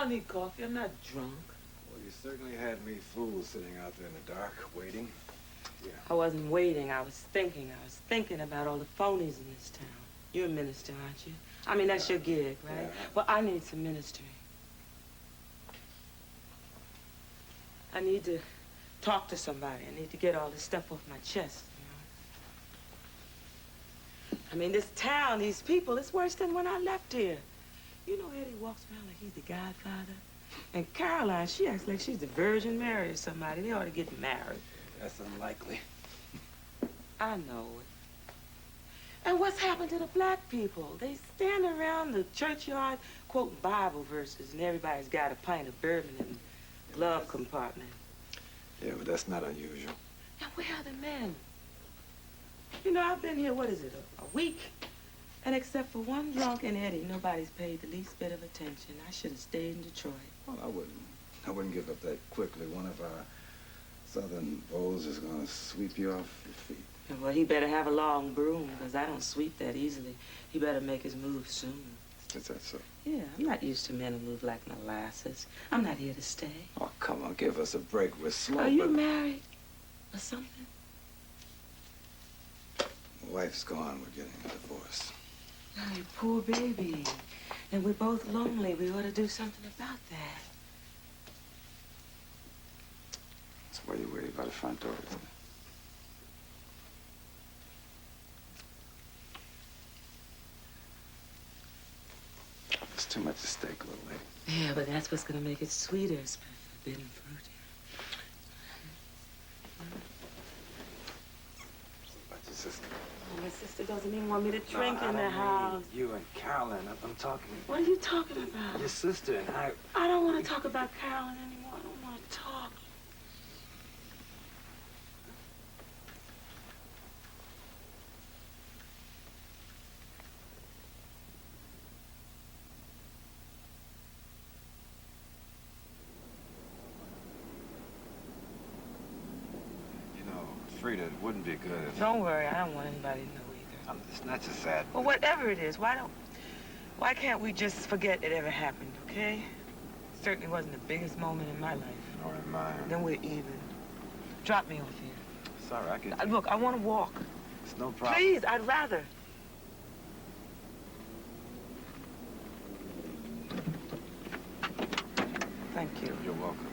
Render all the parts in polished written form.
don't need coffee. I'm not drunk. Well, you certainly had me fooled sitting out there in the dark, waiting. Yeah. I wasn't waiting. I was thinking. I was thinking about all the phonies in this town. You're a minister, aren't you? I mean, that's your gig, right? Yeah. Well, I need some ministering. I need to talk to somebody. I need to get all this stuff off my chest, you know? I mean, this town, these people, it's worse than when I left here. You know, Eddie walks around like he's the godfather. And Caroline, she acts like she's the Virgin Mary or somebody. They ought to get married. That's unlikely. I know it. And what's happened to the black people? They stand around the churchyard quoting Bible verses, and everybody's got a pint of bourbon in the glove compartment. Yeah, but that's not unusual. Now, where are the men? You know, I've been here, what is it, a week? And except for one drunken Eddie, nobody's paid the least bit of attention. I should have stayed in Detroit. Well, I wouldn't give up that quickly. One of our southern beaux is going to sweep you off your feet. Well, he better have a long broom, because I don't sweep that easily. He better make his move soon. Is that so? Yeah, I'm not used to men who move like molasses. I'm not here to stay. Oh, come on, give us a break. We're slow. Are you married or something? My wife's gone. We're getting a divorce. Oh, you poor baby. And we're both lonely. We ought to do something about that. So why are you waiting by the front door, isn't it? There's too much at stake, little lady. Yeah, but that's what's going to make it sweeter. It's forbidden fruit. About your sister. Oh, my sister doesn't even want me to drink in the house. You and Carolyn. I'm talking. What are you talking about? Your sister and I. I don't want to talk about Carolyn anymore. I don't want to talk. Frida, it wouldn't be good if... Don't worry, I don't want anybody to know either. It's not just that. Well, whatever it is, why can't we just forget it ever happened, okay? It certainly wasn't the biggest moment in my life. Nor in mine. Then we're even. Drop me off here. Sorry, I can... Look, I want to walk. It's no problem. Please, I'd rather. Thank you. You're welcome.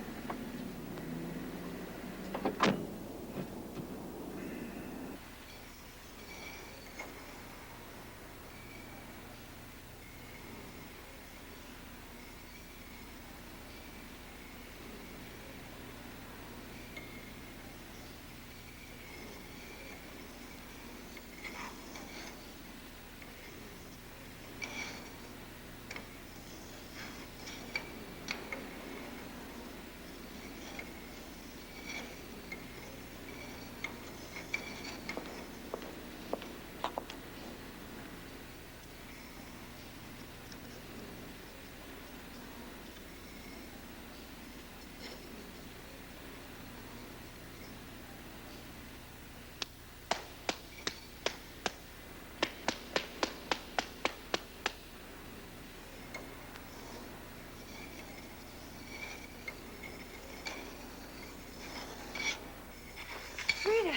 Frida,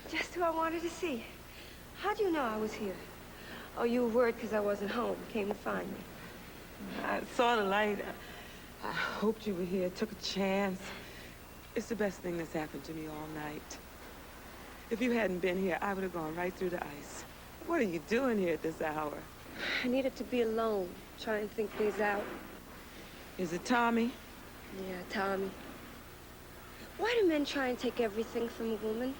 just who I wanted to see. How do you know I was here? Oh, you were worried because I wasn't home. Came to find me. I saw the light. I hoped you were here. Took a chance. It's the best thing that's happened to me all night. If you hadn't been here, I would have gone right through the ice. What are you doing here at this hour? I needed to be alone, try and think things out. Is it Tommy? Yeah, Tommy. Why do men try and take everything from a woman?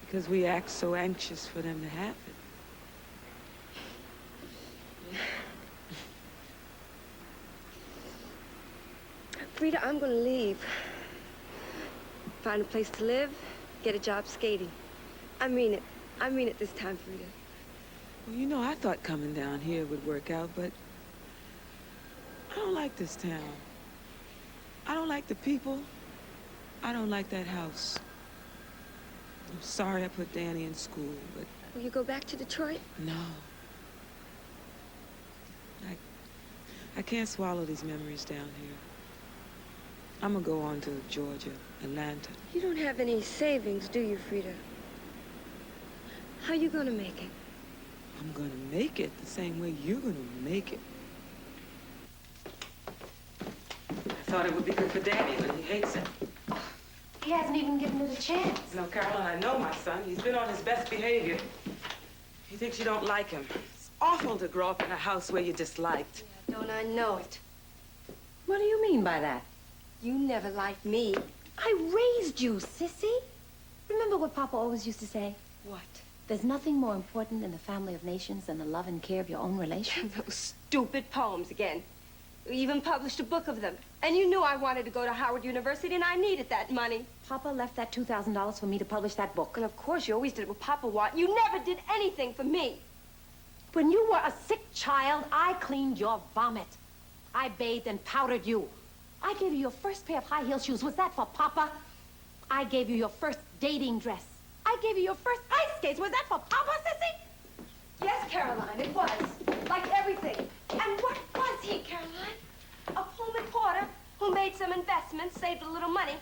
Because we act so anxious for them to have it. Frida, I'm gonna leave. Find a place to live, get a job skating. I mean it. I mean it this time, Frida. Well, you know, I thought coming down here would work out, but I don't like this town. I don't like the people. I don't like that house. I'm sorry I put Danny in school, but... Will you go back to Detroit? No. I can't swallow these memories down here. I'm gonna go on to Georgia, Atlanta. You don't have any savings, do you, Frida? How you gonna make it? I'm gonna make it the same way you're gonna make it. I thought it would be good for Daddy, but he hates it. He hasn't even given it a chance. No, Carol, I know my son. He's been on his best behavior. He thinks you don't like him. It's awful to grow up in a house where you're disliked. Yeah, don't I know it? What do you mean by that? You never liked me. I raised you, sissy. Remember what Papa always used to say? What? There's nothing more important in the family of nations than the love and care of your own relations. Those stupid poems again. We even published a book of them. And you knew I wanted to go to Howard University, and I needed that money. Papa left that $2,000 for me to publish that book. And of course, you always did what Papa wanted. You never did anything for me. When you were a sick child, I cleaned your vomit. I bathed and powdered you. I gave you your first pair of high heel shoes. Was that for Papa? I gave you your first dating dress. I gave you your first ice skates. Was that for Papa, sissy? Yes, Caroline, it was. Like everything. And what was he, Caroline? A Pullman porter who made some investments, saved a little money.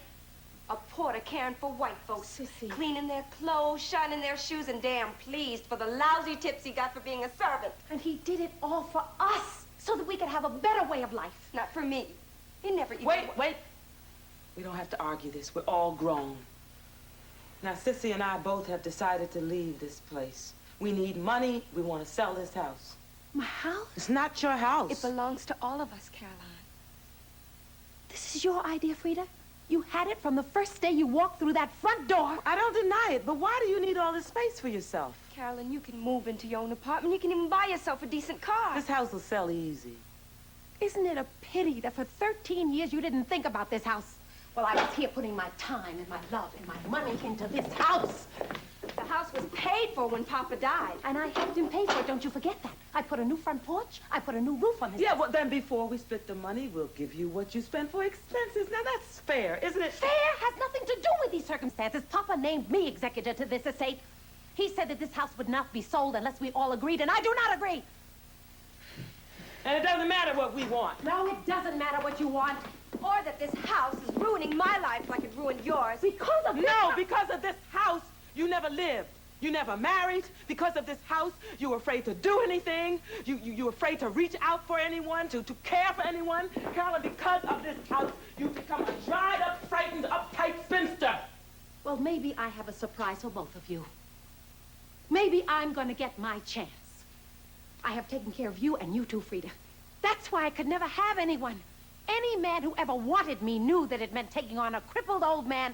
A porter caring for white folks. Sissy. Cleaning their clothes, shining their shoes, and damn pleased for the lousy tips he got for being a servant. And he did it all for us, so that we could have a better way of life. Not for me. He never even... Wait. We don't have to argue this. We're all grown. Now, Sissy and I both have decided to leave this place. We need money. We want to sell this house. My house? It's not your house. It belongs to all of us, Caroline. This is your idea, Frida? You had it from the first day you walked through that front door. I don't deny it, but why do you need all this space for yourself? Carolyn, you can move into your own apartment. You can even buy yourself a decent car. This house will sell easy. Isn't it a pity that for 13 years you didn't think about this house? Well, I was here putting my time and my love and my money into this house. The house was paid for when Papa died. And I helped him pay for it, don't you forget that. I put a new front porch. I put a new roof on this Yeah, house. well, then before we split the money, we'll give you what you spent for expenses. Now, that's fair, isn't it? Fair has nothing to do with these circumstances. Papa named me executor to this estate. He said that this house would not be sold unless we all agreed, and I do not agree. And it doesn't matter what we want. No, it doesn't matter what you want. Or that this house is ruining my life like it ruined yours. Because of this No, house. because of this house, you never lived. You never married. Because of this house, you were afraid to do anything. You were afraid to reach out for anyone, to care for anyone. Carolyn, because of this house, you've become a dried-up, frightened, uptight spinster. Well, maybe I have a surprise for both of you. Maybe I'm going to get my chance. I have taken care of you and you too, Frida. That's why I could never have anyone. Any man who ever wanted me knew that it meant taking on a crippled old man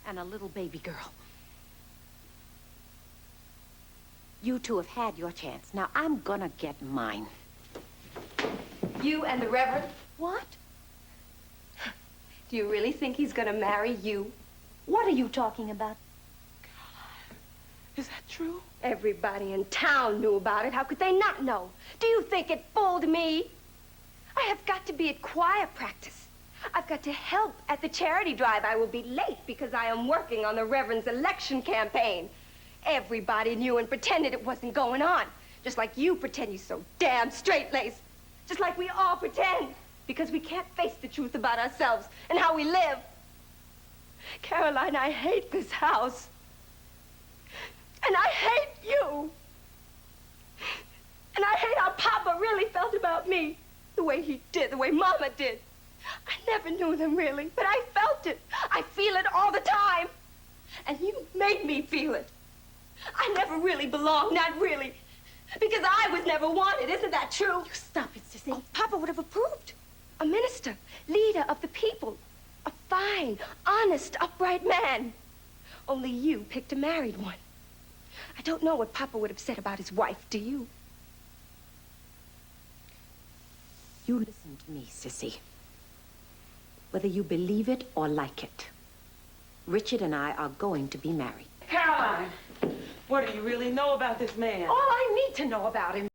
and a little baby girl. You two have had your chance. Now I'm gonna get mine. You and the Reverend? What? Do you really think he's gonna marry you? What are you talking about? Is that true? Everybody in town knew about it. How could they not know? Do you think it fooled me? I have got to be at choir practice. I've got to help at the charity drive. I will be late because I am working on the Reverend's election campaign. Everybody knew and pretended it wasn't going on. Just like you pretend you're so damn straight-laced. Just like we all pretend. Because we can't face the truth about ourselves and how we live. Caroline, I hate this house. And I hate you. And I hate how Papa really felt about me. The way he did, the way Mama did. I never knew them really, but I felt it. I feel it all the time. And you made me feel it. I never really belonged, not really. Because I was never wanted, isn't that true? You stop it, sissy. Oh, Papa would have approved. A minister, leader of the people. A fine, honest, upright man. Only you picked a married one. I don't know what Papa would have said about his wife, do you? You listen to me, sissy. Whether you believe it or like it, Richard and I are going to be married. Caroline, what do you really know about this man? All I need to know about him